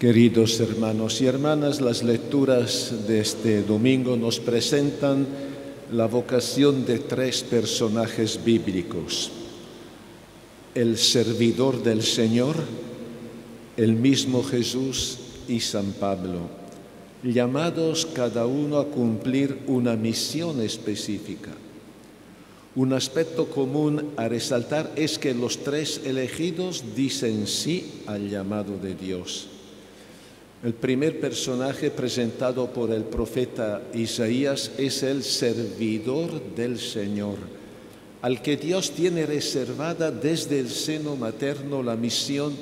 Queridos hermanos y hermanas, las lecturas de este domingo nos presentan la vocación de tres personajes bíblicos: el servidor del Señor, el mismo Jesús y San Pablo, llamados cada uno a cumplir una misión específica. Un aspecto común a resaltar es que los tres elegidos dicen sí al llamado de Dios. El primer personaje presentado por el profeta Isaías es el servidor del Señor, al que Dios tiene reservada desde el seno materno la misión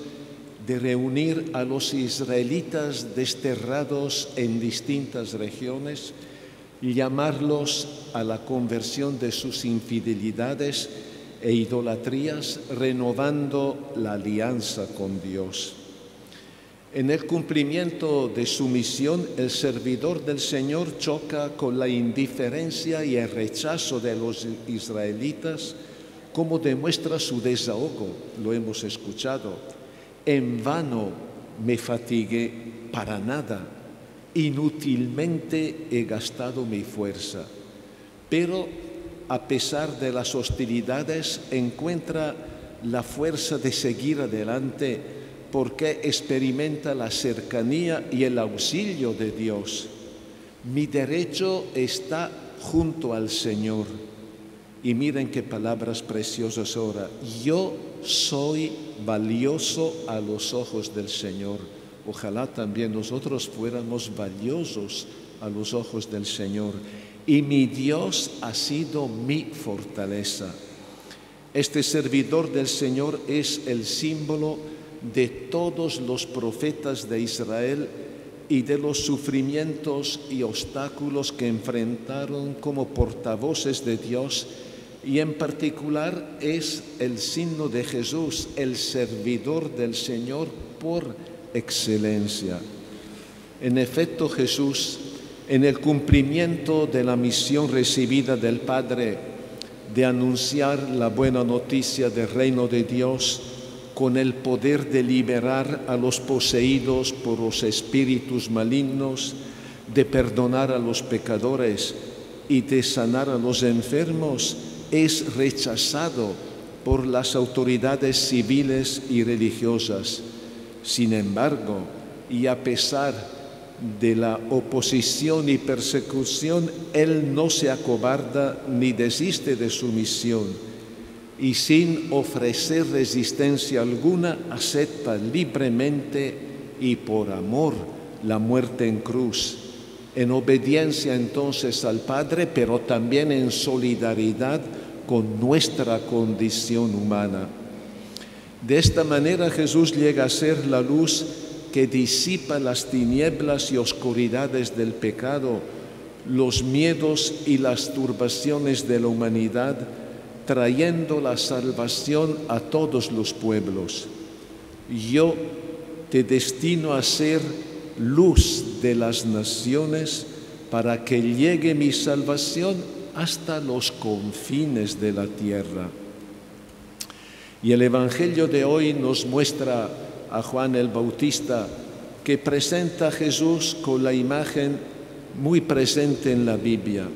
de reunir a los israelitas desterrados en distintas regiones y llamarlos a la conversión de sus infidelidades e idolatrías, renovando la alianza con Dios. En el cumplimiento de su misión, el servidor del Señor choca con la indiferencia y el rechazo de los israelitas, como demuestra su desahogo, lo hemos escuchado. En vano me fatigué, para nada, inútilmente he gastado mi fuerza. Pero, a pesar de las hostilidades, encuentra la fuerza de seguir adelante, porque experimenta la cercanía y el auxilio de Dios. Mi derecho está junto al Señor. Y miren qué palabras preciosas ahora. Yo soy valioso a los ojos del Señor. Ojalá también nosotros fuéramos valiosos a los ojos del Señor. Y mi Dios ha sido mi fortaleza. Este servidor del Señor es el símbolo de todos los profetas de Israel y de los sufrimientos y obstáculos que enfrentaron como portavoces de Dios, y en particular es el signo de Jesús, el servidor del Señor por excelencia. En efecto, Jesús, en el cumplimiento de la misión recibida del Padre de anunciar la buena noticia del reino de Dios, con el poder de liberar a los poseídos por los espíritus malignos, de perdonar a los pecadores y de sanar a los enfermos, es rechazado por las autoridades civiles y religiosas. Sin embargo, y a pesar de la oposición y persecución, Él no se acobarda ni desiste de su misión, y sin ofrecer resistencia alguna, acepta libremente y por amor la muerte en cruz, en obediencia entonces al Padre, pero también en solidaridad con nuestra condición humana. De esta manera Jesús llega a ser la luz que disipa las tinieblas y oscuridades del pecado, los miedos y las turbaciones de la humanidad, trayendo la salvación a todos los pueblos. Yo te destino a ser luz de las naciones para que llegue mi salvación hasta los confines de la tierra. Y el Evangelio de hoy nos muestra a Juan el Bautista, que presenta a Jesús con la imagen muy presente en la Biblia.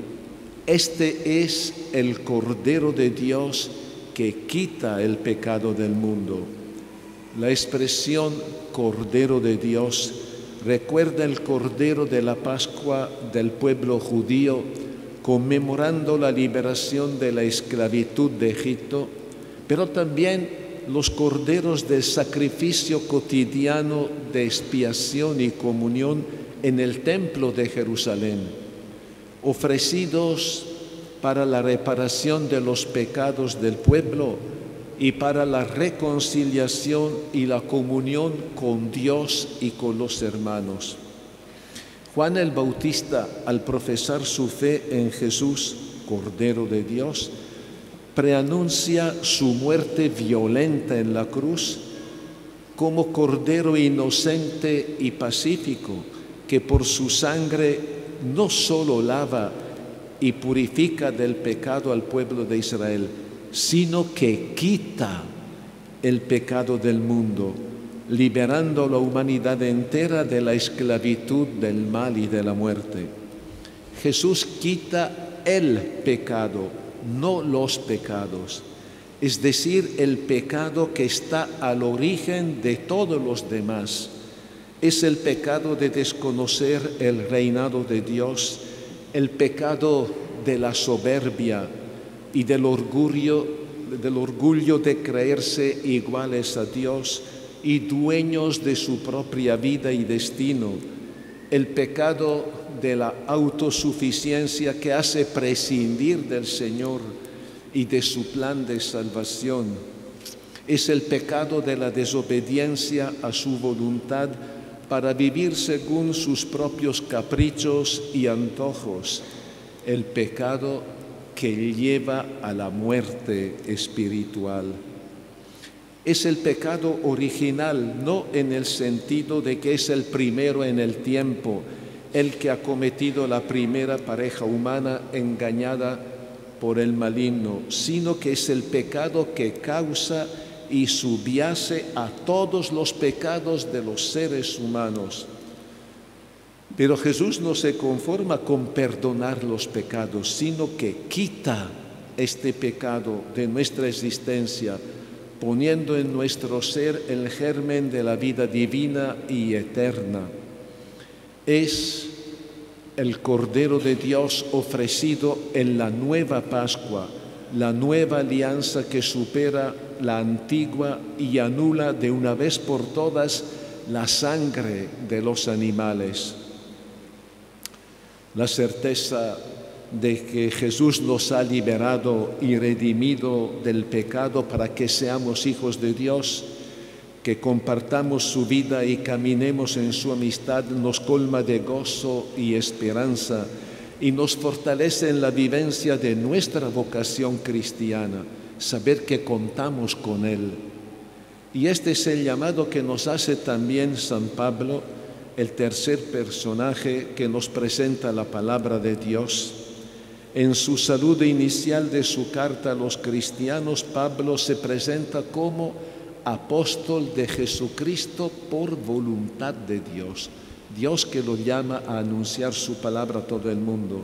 Este es el Cordero de Dios que quita el pecado del mundo. La expresión Cordero de Dios recuerda el Cordero de la Pascua del pueblo judío, conmemorando la liberación de la esclavitud de Egipto, pero también los corderos del sacrificio cotidiano de expiación y comunión en el templo de Jerusalén, ofrecidos para la reparación de los pecados del pueblo y para la reconciliación y la comunión con Dios y con los hermanos. Juan el Bautista, al profesar su fe en Jesús, Cordero de Dios, preanuncia su muerte violenta en la cruz como Cordero inocente y pacífico, que por su sangre no solo lava y purifica del pecado al pueblo de Israel, sino que quita el pecado del mundo, liberando a la humanidad entera de la esclavitud del mal y de la muerte. Jesús quita el pecado, no los pecados, es decir, el pecado que está al origen de todos los demás. Es el pecado de desconocer el reinado de Dios, el pecado de la soberbia y del orgullo de creerse iguales a Dios y dueños de su propia vida y destino, el pecado de la autosuficiencia que hace prescindir del Señor y de su plan de salvación. Es el pecado de la desobediencia a su voluntad para vivir según sus propios caprichos y antojos, el pecado que lleva a la muerte espiritual. Es el pecado original, no en el sentido de que es el primero en el tiempo, el que ha cometido la primera pareja humana engañada por el maligno, sino que es el pecado que causa y subyace a todos los pecados de los seres humanos. Pero Jesús no se conforma con perdonar los pecados, sino que quita este pecado de nuestra existencia, poniendo en nuestro ser el germen de la vida divina y eterna. Es el Cordero de Dios ofrecido en la nueva Pascua, la nueva alianza que supera la antigua y anula de una vez por todas la sangre de los animales. La certeza de que Jesús nos ha liberado y redimido del pecado para que seamos hijos de Dios, que compartamos su vida y caminemos en su amistad, nos colma de gozo y esperanza y nos fortalece en la vivencia de nuestra vocación cristiana, saber que contamos con Él. Y este es el llamado que nos hace también San Pablo, el tercer personaje que nos presenta la palabra de Dios. En su saludo inicial de su carta a los cristianos, Pablo se presenta como apóstol de Jesucristo por voluntad de Dios. Dios que lo llama a anunciar su palabra a todo el mundo.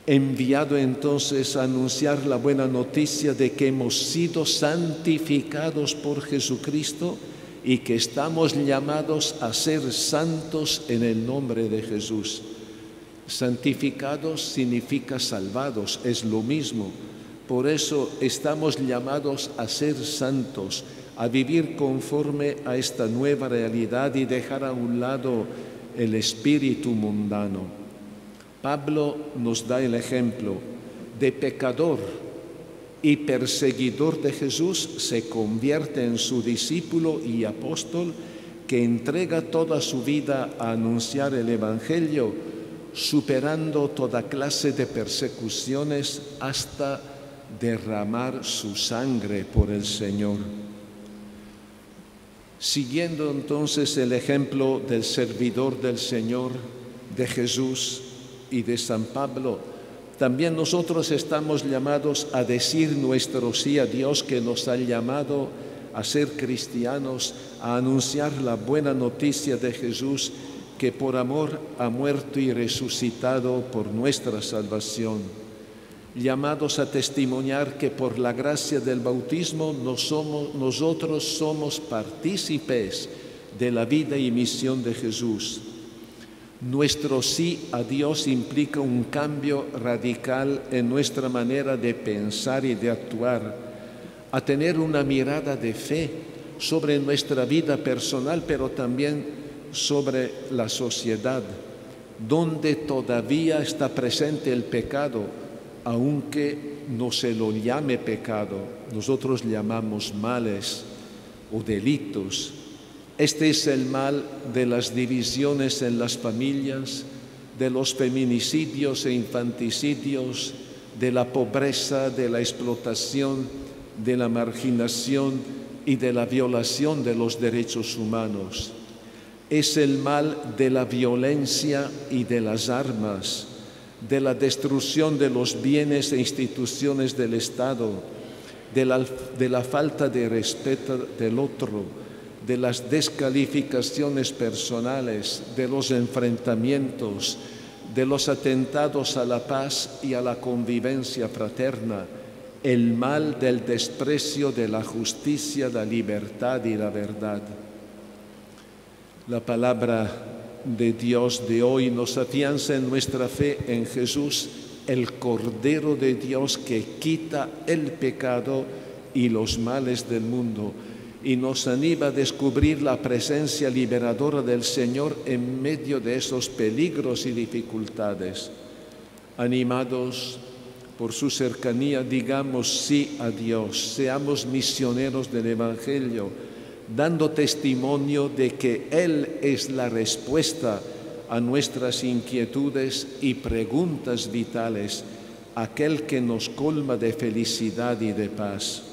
Enviado entonces a anunciar la buena noticia de que hemos sido santificados por Jesucristo y que estamos llamados a ser santos en el nombre de Jesús. Santificados significa salvados, es lo mismo. Por eso estamos llamados a ser santos, a vivir conforme a esta nueva realidad y dejar a un lado el espíritu mundano. Pablo nos da el ejemplo de pecador y perseguidor de Jesús, se convierte en su discípulo y apóstol que entrega toda su vida a anunciar el Evangelio, superando toda clase de persecuciones hasta derramar su sangre por el Señor. Siguiendo entonces el ejemplo del servidor del Señor, de Jesús y de San Pablo, también nosotros estamos llamados a decir nuestro sí a Dios que nos ha llamado a ser cristianos, a anunciar la buena noticia de Jesús que por amor ha muerto y resucitado por nuestra salvación. Llamados a testimoniar que por la gracia del bautismo nosotros somos partícipes de la vida y misión de Jesús. Nuestro sí a Dios implica un cambio radical en nuestra manera de pensar y de actuar, a tener una mirada de fe sobre nuestra vida personal, pero también sobre la sociedad, donde todavía está presente el pecado, aunque no se lo llame pecado, nosotros llamamos males o delitos. Este es el mal de las divisiones en las familias, de los feminicidios e infanticidios, de la pobreza, de la explotación, de la marginación y de la violación de los derechos humanos. Es el mal de la violencia y de las armas, de la destrucción de los bienes e instituciones del Estado, de la falta de respeto del otro, de las descalificaciones personales, de los enfrentamientos, de los atentados a la paz y a la convivencia fraterna, el mal del desprecio de la justicia, la libertad y la verdad. La palabra de Dios de hoy nos afianza en nuestra fe en Jesús, el Cordero de Dios que quita el pecado y los males del mundo, y nos anima a descubrir la presencia liberadora del Señor en medio de esos peligros y dificultades. Animados por su cercanía, digamos sí a Dios, seamos misioneros del Evangelio, dando testimonio de que Él es la respuesta a nuestras inquietudes y preguntas vitales, aquel que nos colma de felicidad y de paz.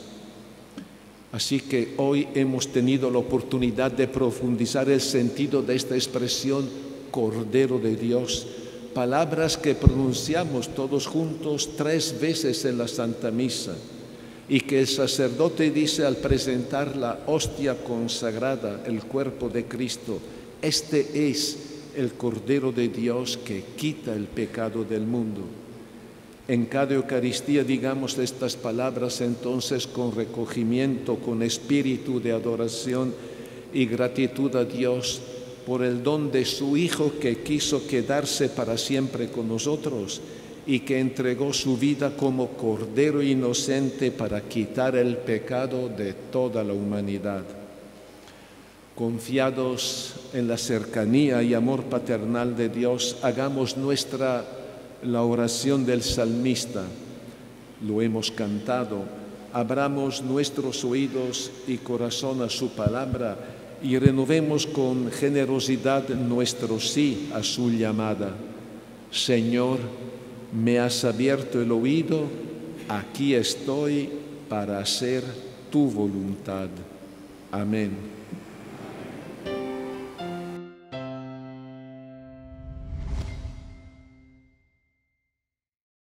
Así que hoy hemos tenido la oportunidad de profundizar el sentido de esta expresión Cordero de Dios, palabras que pronunciamos todos juntos 3 veces en la Santa Misa y que el sacerdote dice al presentar la hostia consagrada, el cuerpo de Cristo: este es el Cordero de Dios que quita el pecado del mundo. En cada Eucaristía digamos estas palabras entonces con recogimiento, con espíritu de adoración y gratitud a Dios por el don de su Hijo que quiso quedarse para siempre con nosotros y que entregó su vida como Cordero inocente para quitar el pecado de toda la humanidad. Confiados en la cercanía y amor paternal de Dios, hagamos nuestra la oración del salmista. Lo hemos cantado. Abramos nuestros oídos y corazón a su palabra y renovemos con generosidad nuestro sí a su llamada. Señor, me has abierto el oído, aquí estoy para hacer tu voluntad. Amén.